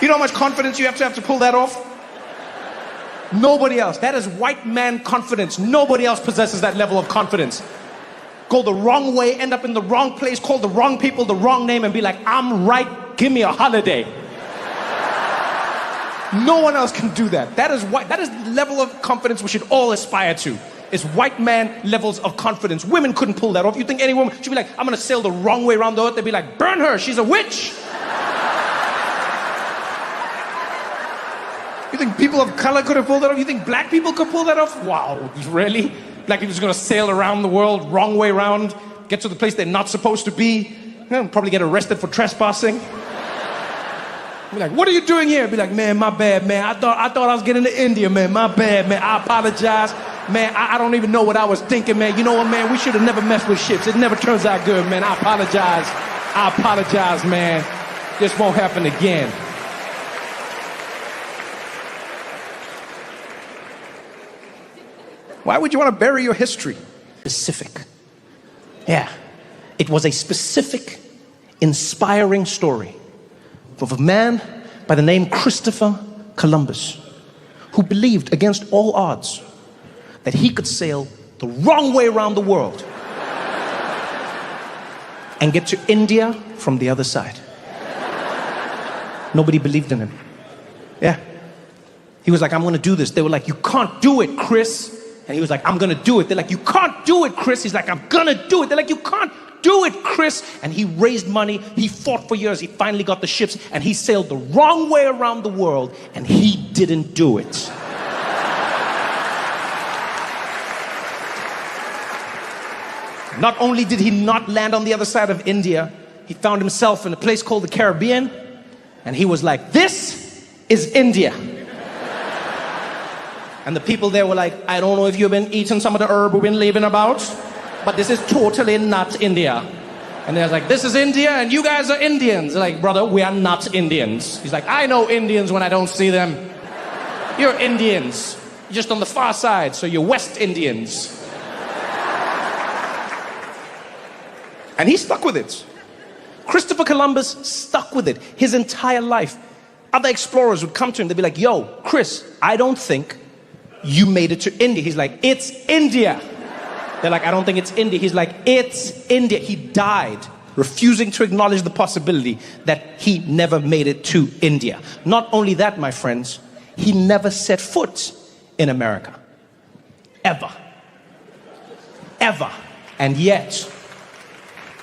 You know how much confidence you have to pull that off? Nobody else. That is white man confidence. Nobody else possesses that level of confidence. Go the wrong way, end up in the wrong place, call the wrong people the wrong name, and be like, I'm right, give me a holiday. No one else can do that. That is the level of confidence we should all aspire to. Is white man levels of confidence. Women couldn't pull that off. You think any woman should be like, I'm gonna sail the wrong way around the earth? They'd be like, burn her, she's a witch. You think people of color could have pulled that off? You think black people could pull that off? Wow, really? Black people just gonna sail around the world, wrong way around, get to the place they're not supposed to be, probably get arrested for trespassing. Be like, what are you doing here? Be like, man, my bad, man. I thought I was getting to India, man. My bad, man. I apologize. Man, I don't even know what I was thinking, man. You know what, man? We should have never messed with ships. It never turns out good, man. I apologize, man. This won't happen again. Why would you want to bury your history? Specific. Yeah. It was a specific, inspiring story of a man by the name Christopher Columbus, who believed against all odds that he could sail the wrong way around the world and get to India from the other side. Nobody believed in him. Yeah. He was like, I'm gonna do this. They were like, you can't do it, Chris. And he was like, I'm gonna do it. They're like, you can't do it, Chris. He's like, I'm gonna do it. They're like, you can't do it, Chris. And he raised money. He fought for years. He finally got the ships and he sailed the wrong way around the world and he didn't do it. Not only did he not land on the other side of India, he found himself in a place called the Caribbean and he was like, this is India. And the people there were like, I don't know if you've been eating some of the herb we've been leaving about, but this is totally not India. And they're like, this is India and you guys are Indians. They're like, brother, we are not Indians. He's like, I know Indians when I don't see them. You're Indians. You're just on the far side, so you're West Indians. And he stuck with it. Christopher Columbus stuck with it his entire life. Other explorers would come to him, they'd be like, yo, Chris, I don't think you made it to India. He's like, it's India. They're like, I don't think it's India. He's like, it's India. He died refusing to acknowledge the possibility that he never made it to India. Not only that, my friends, he never set foot in America. Ever. Ever. And yet,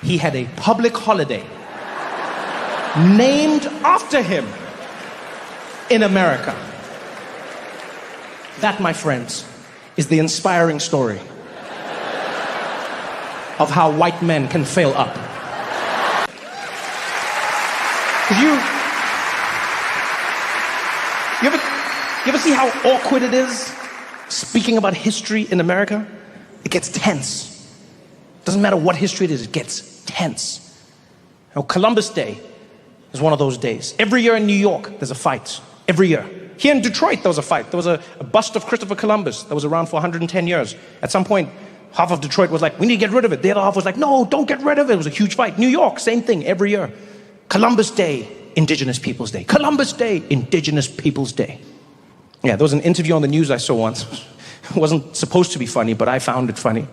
he had a public holiday named after him in America. That, my friends, is the inspiring story of how white men can fail up. You ever see how awkward it is speaking about history in America? It gets tense. Doesn't matter what history it is, it gets tense. Now, Columbus Day is one of those days. Every year in New York, there's a fight. Every year. Here in Detroit, there was a fight. There was a bust of Christopher Columbus that was around for 110 years. At some point, half of Detroit was like, we need to get rid of it. The other half was like, no, don't get rid of it. It was a huge fight. New York, same thing, every year. Columbus Day, Indigenous Peoples Day. Columbus Day, Indigenous Peoples Day. Yeah, there was an interview on the news I saw once. It wasn't supposed to be funny, but I found it funny.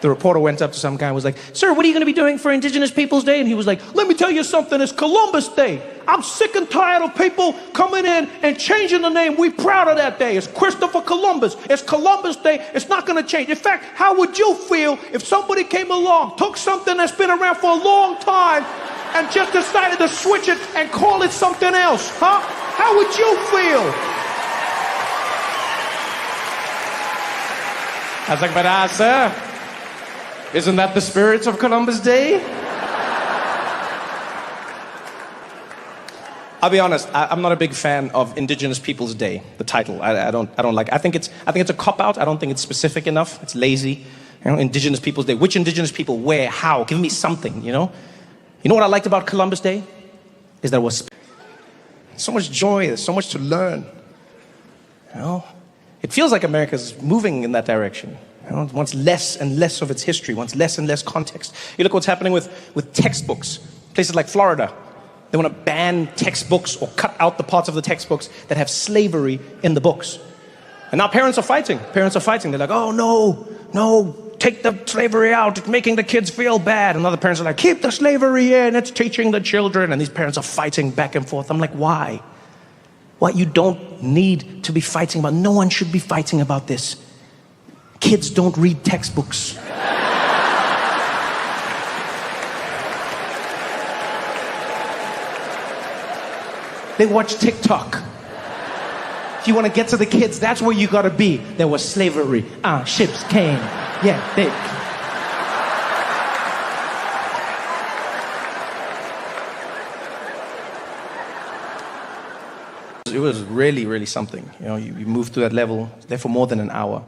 The reporter went up to some guy and was like, sir, what are you going to be doing for Indigenous Peoples Day? And he was like, let me tell you something, it's Columbus Day. I'm sick and tired of people coming in and changing the name. We're proud of that day. It's Christopher Columbus. It's Columbus Day. It's not going to change. In fact, how would you feel if somebody came along, took something that's been around for a long time, and just decided to switch it and call it something else? Huh? How would you feel? I was like, but sir, isn't that the spirit of Columbus Day? I'll be honest, I'm not a big fan of Indigenous Peoples Day, the title. I don't like it. I think it's a cop-out. I don't think it's specific enough. It's lazy. You know, Indigenous Peoples Day. Which Indigenous people, where, how? Give me something, you know? You know what I liked about Columbus Day? Is there was so much joy, there's so much to learn. You know? It feels like America's moving in that direction. You know, it wants less and less of its history, wants less and less context. You look what's happening with textbooks. Places like Florida, They want to ban textbooks or cut out the parts of the textbooks that have slavery in the books. And now parents are fighting. Parents are fighting. They're like, oh, no, take the slavery out. It's making the kids feel bad. And other parents are like, keep the slavery in. It's teaching the children. And these parents are fighting back and forth. I'm like, why? Why? You don't need to be fighting about. No one should be fighting about this. Kids don't read textbooks. They watch TikTok. If you want to get to the kids, that's where you gotta be. There was slavery. Ships came. Yeah, they. It was really, really something. You know, you moved to that level there for more than an hour.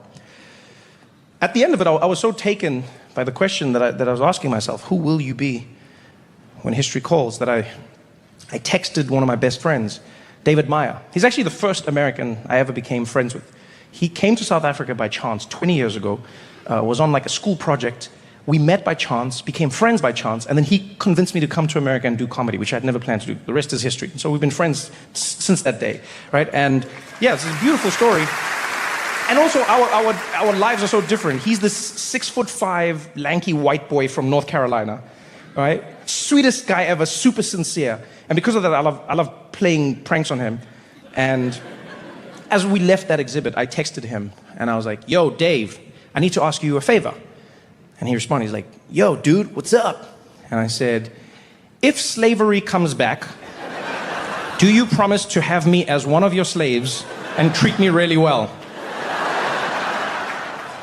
At the end of it, I was so taken by the question that I was asking myself, who will you be when history calls, that I texted one of my best friends, David Meyer. He's actually the first American I ever became friends with. He came to South Africa by chance 20 years ago, was on like a school project. We met by chance, became friends by chance, and then he convinced me to come to America and do comedy, which I'd never planned to do. The rest is history. So we've been friends since that day, right? And yeah, it's a beautiful story. And also our lives are so different. He's this 6'5", lanky white boy from North Carolina, right? Sweetest guy ever, super sincere. And because of that, I love playing pranks on him. And as we left that exhibit, I texted him and I was like, yo, Dave, I need to ask you a favor. And he responded, he's like, yo, dude, what's up? And I said, if slavery comes back, do you promise to have me as one of your slaves and treat me really well?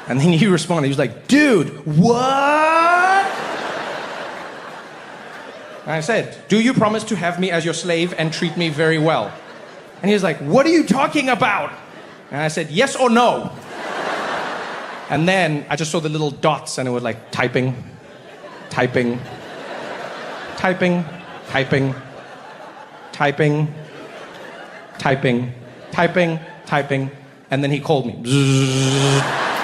And then he responded, he was like, dude, what? And I said, do you promise to have me as your slave and treat me very well? And he was like, what are you talking about? And I said, yes or no? And then I just saw the little dots and it was like typing, typing, typing, typing, typing, typing, typing, typing, and then he called me.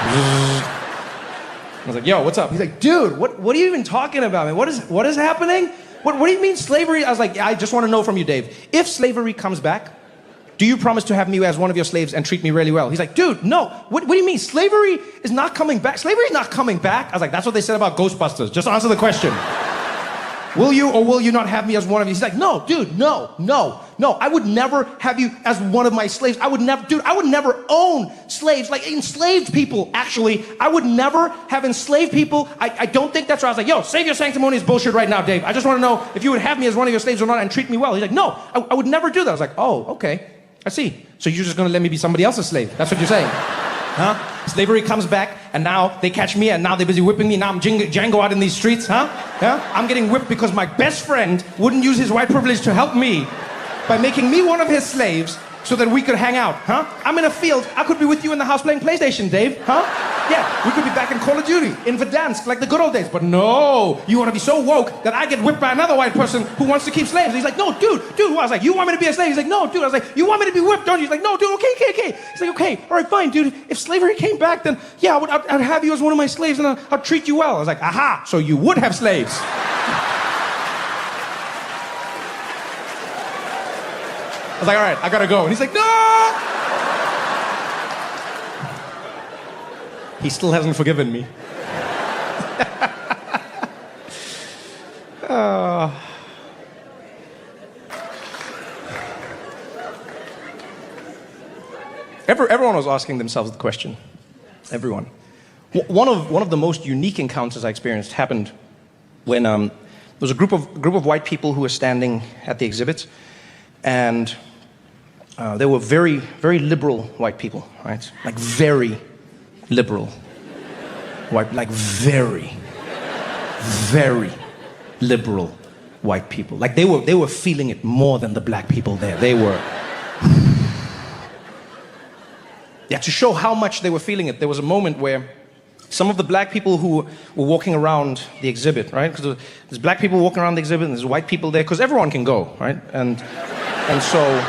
I was like, yo, what's up? He's like, dude, what are you even talking about, man? What is happening? What do you mean slavery? I was like, I just want to know from you, Dave. If slavery comes back, do you promise to have me as one of your slaves and treat me really well? He's like, dude, no. What do you mean? Slavery is not coming back. Slavery is not coming back. I was like, that's what they said about Ghostbusters. Just answer the question. Will you or will you not have me as one of you? He's like, no, dude, no. I would never have you as one of my slaves. I would never own slaves, like enslaved people, actually. I would never have enslaved people. I don't think that's right. I was like, yo, save your sanctimonious bullshit right now, Dave. I just want to know if you would have me as one of your slaves or not and treat me well. He's like, no, I would never do that. I was like, oh, okay, I see. So you're just going to let me be somebody else's slave. That's what you're saying. Huh? Slavery comes back, and now they catch me, and now they're busy whipping me. Now I'm Django out in these streets, huh? Yeah? I'm getting whipped because my best friend wouldn't use his white privilege to help me by making me one of his slaves so that we could hang out, huh? I'm in a field. I could be with you in the house playing PlayStation, Dave, huh? Yeah, we could be back in Call of Duty, in Verdansk, like the good old days. But no, you want to be so woke that I get whipped by another white person who wants to keep slaves. He's like, no, dude. I was like, you want me to be a slave? He's like, no, dude. I was like, you want me to be whipped, don't you? He's like, no, dude, okay. He's like, okay, all right, fine, dude. If slavery came back, then yeah, I'd have you as one of my slaves and I'd treat you well. I was like, aha, so you would have slaves. I was like, all right, I gotta go. And he's like, no! He still hasn't forgiven me. Everyone was asking themselves the question. Everyone. One of the most unique encounters I experienced happened when there was a group of white people who were standing at the exhibit, and they were very, very liberal white people, right? Like very liberal white, like very, very liberal white people. Like they were feeling it more than the black people there. They were. Yeah, to show how much they were feeling it, there was a moment where some of the black people who were walking around the exhibit, right? Because there's black people walking around the exhibit and there's white people there, because everyone can go, right? And so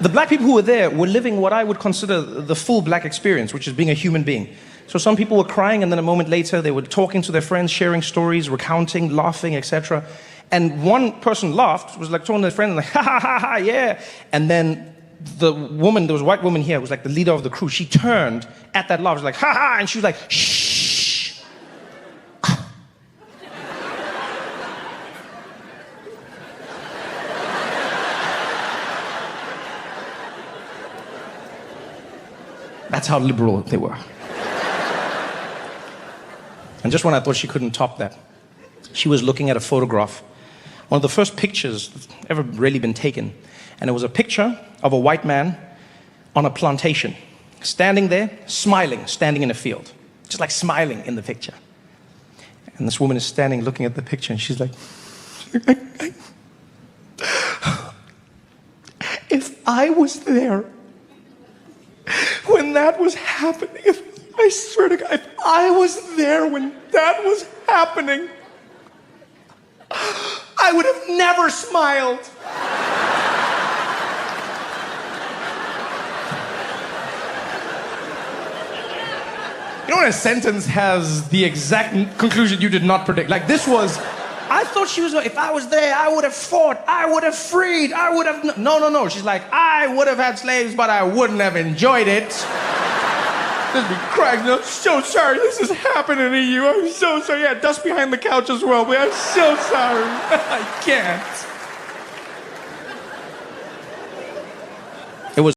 the black people who were there were living what I would consider the full black experience, which is being a human being. So some people were crying, and then a moment later, they were talking to their friends, sharing stories, recounting, laughing, etc. And one person laughed, was like talking to their friend, like, ha ha ha ha, yeah. And then the woman, there was a white woman here, was like the leader of the crew. She turned at that laugh, was like, ha ha, and she was like, shh. That's how liberal they were. And just when I thought she couldn't top that, she was looking at a photograph, one of the first pictures that's ever really been taken. And it was a picture of a white man on a plantation, standing there, smiling, standing in a field, just like smiling in the picture. And this woman is standing looking at the picture, and she's like, if I was there when that was happening, I swear to God, if I was there when that was happening, I would have never smiled. You know when a sentence has the exact conclusion you did not predict? Like this was, I thought she was, if I was there, I would have fought, I would have freed, I would have, no. She's like, I would have had slaves, but I wouldn't have enjoyed it. Just be crying, I'm so sorry this is happening to you. I'm so sorry. Yeah, dust behind the couch as well, but I'm so sorry. I can't.